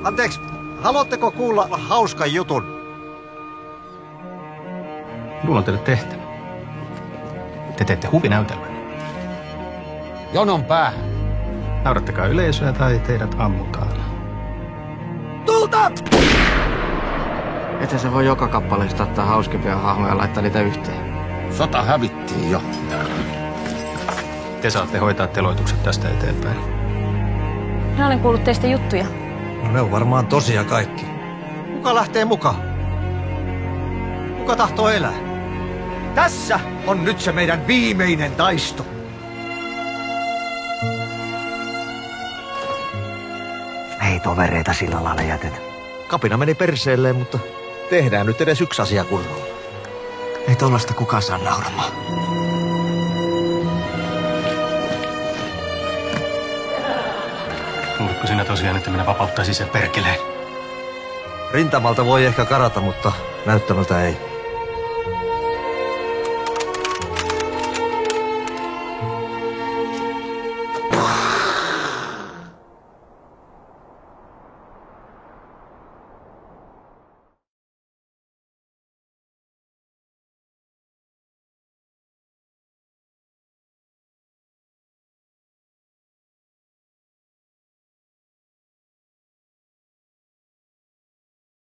Anteeksi, haluatteko kuulla hauskan jutun? Minulla on teille tehtävä. Te teette huvinäytelmän. Jonon päähän. Naurattakaa yleisöä tai teidät ammutaan. Tulta! Että se voi joka kappaleesta ottaa hauskimpia hahmoja ja laittaa niitä yhteen. Sota hävittiin jo. Te saatte hoitaa teloitukset tästä eteenpäin. Minä olen kuullut teistä juttuja. No ne on varmaan tosia kaikki. Kuka lähtee mukaan? Kuka tahtoo elää? Tässä on nyt se meidän viimeinen taisto. Ei tovereita sillä lailla jätetä. Kapina meni perseelleen, mutta tehdään nyt edes yksi asia kunnolla. Ei tollasta kukaan saa nauramaan. Luuletko sinä tosiaan, että minä vapauttaisin sen perkeleen? Rintamalta voi ehkä karata, mutta näyttämältä ei.